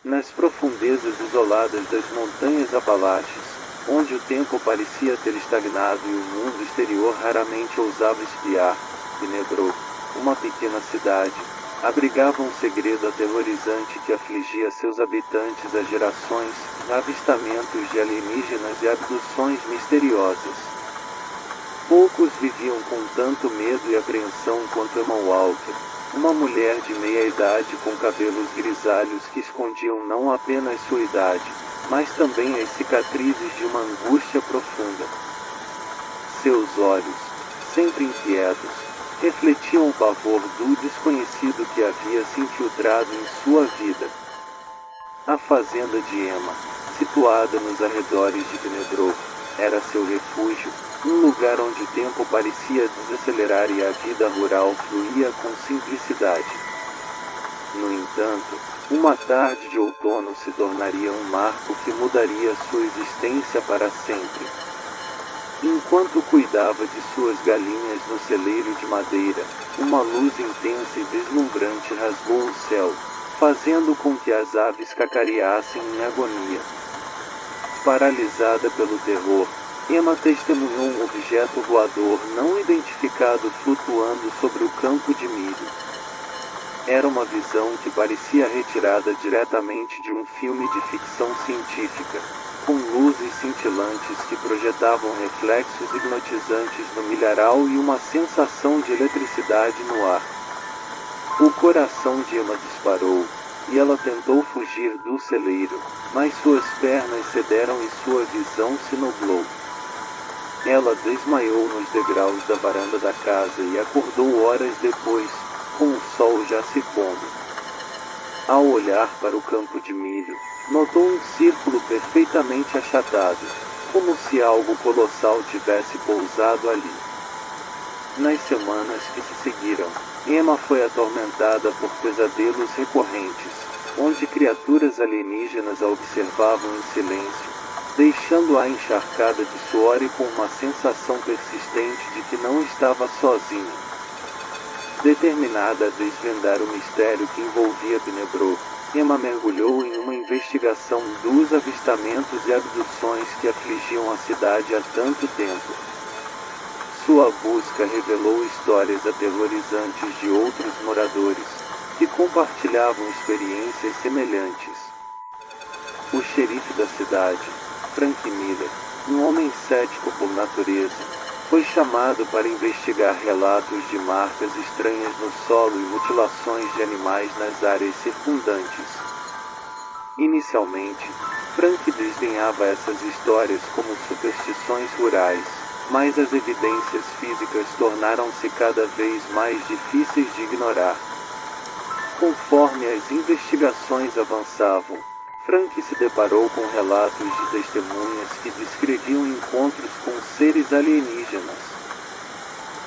Nas profundezas isoladas das montanhas Apalaches, onde o tempo parecia ter estagnado e o mundo exterior raramente ousava espiar, Bnei-Brak, uma pequena cidade, abrigava um segredo aterrorizante que afligia seus habitantes há gerações: avistamentos de alienígenas e abduções misteriosas. Poucos viviam com tanto medo e apreensão quanto Emma Walker, uma mulher de meia-idade com cabelos grisalhos que escondiam não apenas sua idade, mas também as cicatrizes de uma angústia profunda. Seus olhos, sempre inquietos, refletiam o pavor do desconhecido que havia se infiltrado em sua vida. A fazenda de Emma, situada nos arredores de Bnei-Brak, era seu refúgio, um lugar onde o tempo parecia desacelerar e a vida rural fluía com simplicidade. No entanto, uma tarde de outono se tornaria um marco que mudaria sua existência para sempre. Enquanto cuidava de suas galinhas no celeiro de madeira, uma luz intensa e deslumbrante rasgou o céu, fazendo com que as aves cacareassem em agonia. Paralisada pelo terror, Emma testemunhou um objeto voador não identificado flutuando sobre o campo de milho. Era uma visão que parecia retirada diretamente de um filme de ficção científica, com luzes cintilantes que projetavam reflexos hipnotizantes no milharal e uma sensação de eletricidade no ar. O coração de Emma disparou, e ela tentou fugir do celeiro, mas suas pernas cederam e sua visão se nublou. Ela desmaiou nos degraus da varanda da casa e acordou horas depois, com o sol já se pondo. Ao olhar para o campo de milho, notou um círculo perfeitamente achatado, como se algo colossal tivesse pousado ali. Nas semanas que se seguiram, Emma foi atormentada por pesadelos recorrentes, onde criaturas alienígenas a observavam em silêncio, deixando-a encharcada de suor e com uma sensação persistente de que não estava sozinha. Determinada a desvendar o mistério que envolvia Bnei-Brak, Emma mergulhou em uma investigação dos avistamentos e abduções que afligiam a cidade há tanto tempo. Sua busca revelou histórias aterrorizantes de outros moradores, que compartilhavam experiências semelhantes. O xerife da cidade, Frank Miller, um homem cético por natureza, foi chamado para investigar relatos de marcas estranhas no solo e mutilações de animais nas áreas circundantes. Inicialmente, Frank desdenhava essas histórias como superstições rurais, mas as evidências físicas tornaram-se cada vez mais difíceis de ignorar. Conforme as investigações avançavam, Frank se deparou com relatos de testemunhas que descreviam encontros com seres alienígenas.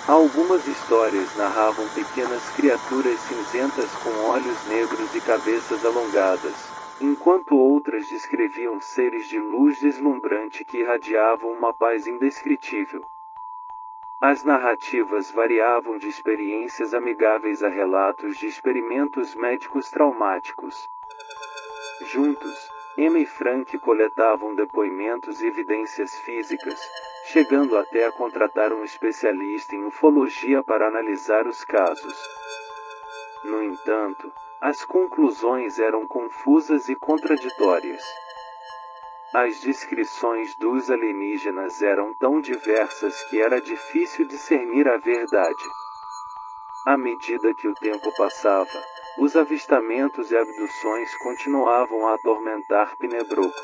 Algumas histórias narravam pequenas criaturas cinzentas com olhos negros e cabeças alongadas, enquanto outras descreviam seres de luz deslumbrante que irradiavam uma paz indescritível. As narrativas variavam de experiências amigáveis a relatos de experimentos médicos traumáticos. Juntos, Emma e Frank coletavam depoimentos e evidências físicas, chegando até a contratar um especialista em ufologia para analisar os casos. No entanto, as conclusões eram confusas e contraditórias. As descrições dos alienígenas eram tão diversas que era difícil discernir a verdade. À medida que o tempo passava, os avistamentos e abduções continuavam a atormentar Bnei-Brak.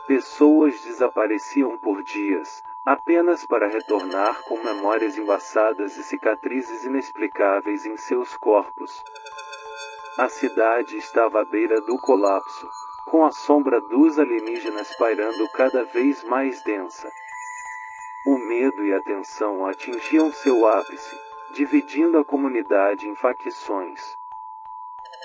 Pessoas desapareciam por dias, apenas para retornar com memórias embaçadas e cicatrizes inexplicáveis em seus corpos. A cidade estava à beira do colapso, com a sombra dos alienígenas pairando cada vez mais densa. O medo e a tensão atingiam seu ápice, dividindo a comunidade em facções.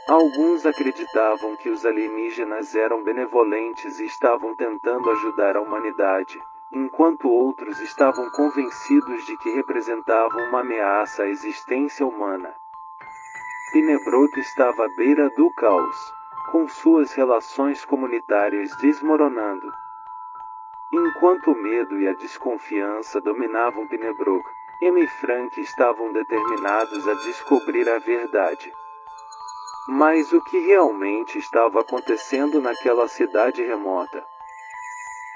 Alguns acreditavam que os alienígenas eram benevolentes e estavam tentando ajudar a humanidade, enquanto outros estavam convencidos de que representavam uma ameaça à existência humana. Bnei-Brak estava à beira do caos. com suas relações comunitárias desmoronando. Enquanto o medo e a desconfiança dominavam Pembroke, Emma e Frank estavam determinados a descobrir a verdade. Mas o que realmente estava acontecendo naquela cidade remota?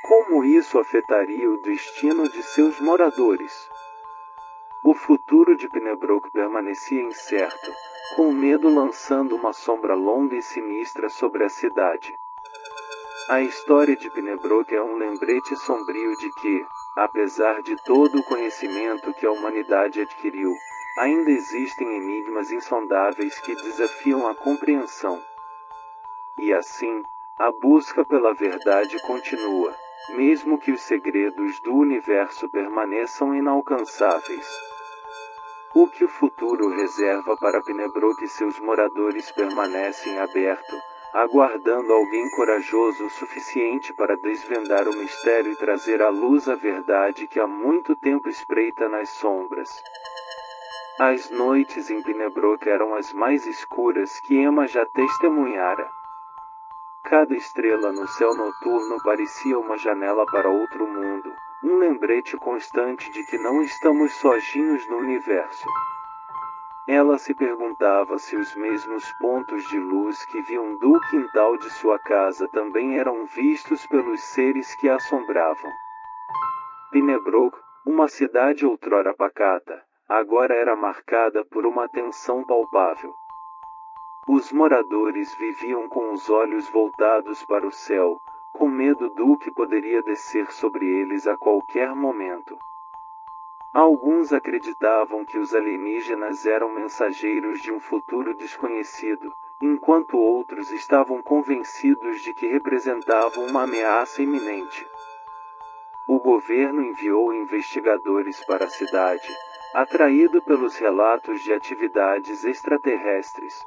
Como isso afetaria o destino de seus moradores? O futuro de Pembroke permanecia incerto, com o medo lançando uma sombra longa e sinistra sobre a cidade. A história de Pembroke é um lembrete sombrio de que, apesar de todo o conhecimento que a humanidade adquiriu, ainda existem enigmas insondáveis que desafiam a compreensão. E assim, a busca pela verdade continua, mesmo que os segredos do universo permaneçam inalcançáveis. O que o futuro reserva para Pembroke e seus moradores permanece em aberto, aguardando alguém corajoso o suficiente para desvendar o mistério e trazer à luz a verdade que há muito tempo espreita nas sombras. As noites em Pembroke eram as mais escuras que Emma já testemunhara. Cada estrela no céu noturno parecia uma janela para outro mundo, um lembrete constante de que não estamos sozinhos no universo. Ela se perguntava se os mesmos pontos de luz que viam do quintal de sua casa também eram vistos pelos seres que a assombravam. Pembroke, uma cidade outrora pacata, agora era marcada por uma tensão palpável. Os moradores viviam com os olhos voltados para o céu, com medo do que poderia descer sobre eles a qualquer momento. Alguns acreditavam que os alienígenas eram mensageiros de um futuro desconhecido, enquanto outros estavam convencidos de que representavam uma ameaça iminente. O governo enviou investigadores para a cidade, atraído pelos relatos de atividades extraterrestres.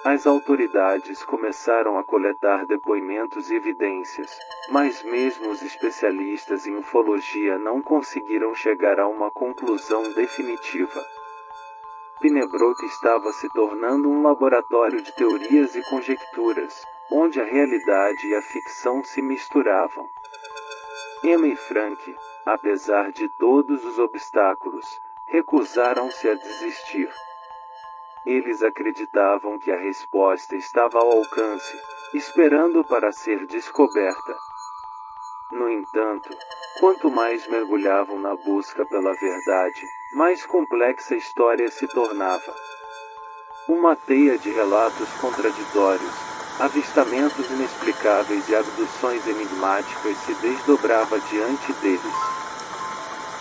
As autoridades começaram a coletar depoimentos e evidências, mas mesmo os especialistas em ufologia não conseguiram chegar a uma conclusão definitiva. Pembroke estava se tornando um laboratório de teorias e conjecturas, onde a realidade e a ficção se misturavam. Emma e Frank, apesar de todos os obstáculos, recusaram-se a desistir. Eles acreditavam que a resposta estava ao alcance, esperando para ser descoberta. No entanto, quanto mais mergulhavam na busca pela verdade, mais complexa a história se tornava. Uma teia de relatos contraditórios, avistamentos inexplicáveis e abduções enigmáticas se desdobrava diante deles.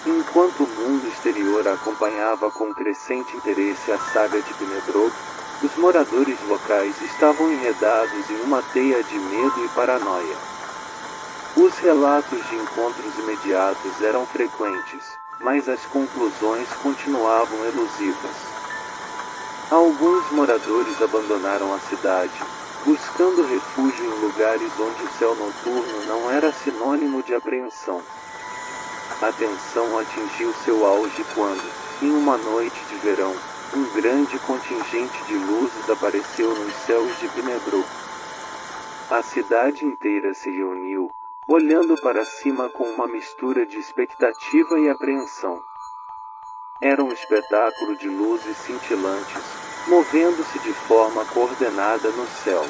Enquanto o mundo exterior acompanhava com crescente interesse a saga de Pembroke, os moradores locais estavam enredados em uma teia de medo e paranoia. Os relatos de encontros imediatos eram frequentes, mas as conclusões continuavam elusivas. Alguns moradores abandonaram a cidade, buscando refúgio em lugares onde o céu noturno não era sinônimo de apreensão. A tensão atingiu seu auge quando, em uma noite de verão, um grande contingente de luzes apareceu nos céus de Pembroke. A cidade inteira se reuniu, olhando para cima com uma mistura de expectativa e apreensão. Era um espetáculo de luzes cintilantes, movendo-se de forma coordenada no céu.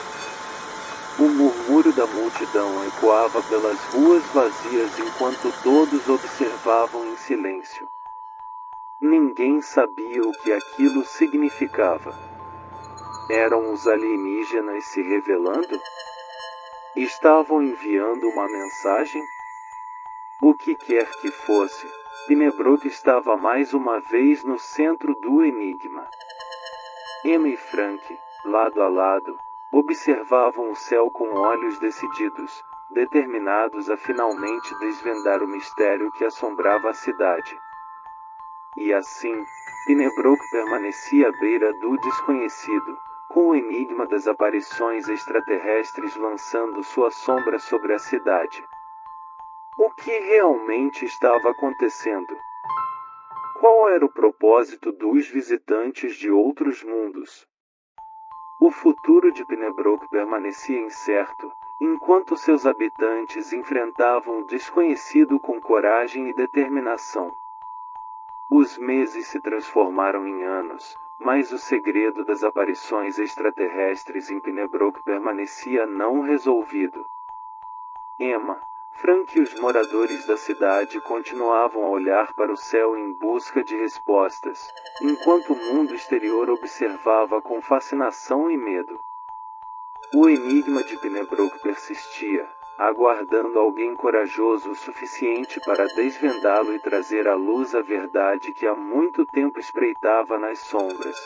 O murmúrio da multidão ecoava pelas ruas vazias enquanto todos observavam em silêncio. Ninguém sabia o que aquilo significava. Eram os alienígenas se revelando? Estavam enviando uma mensagem? O que quer que fosse, Pembroke estava mais uma vez no centro do enigma. Emma e Frank, lado a lado, observavam o céu com olhos decididos, determinados a finalmente desvendar o mistério que assombrava a cidade. E assim, Pembroke permanecia à beira do desconhecido, com o enigma das aparições extraterrestres lançando sua sombra sobre a cidade. O que realmente estava acontecendo? Qual era o propósito dos visitantes de outros mundos? O futuro de Pembroke permanecia incerto, enquanto seus habitantes enfrentavam o desconhecido com coragem e determinação. Os meses se transformaram em anos, mas o segredo das aparições extraterrestres em Pembroke permanecia não resolvido. Emma, Frank e os moradores da cidade continuavam a olhar para o céu em busca de respostas, enquanto o mundo exterior observava com fascinação e medo. O enigma de Pembroke persistia, aguardando alguém corajoso o suficiente para desvendá-lo e trazer à luz a verdade que há muito tempo espreitava nas sombras.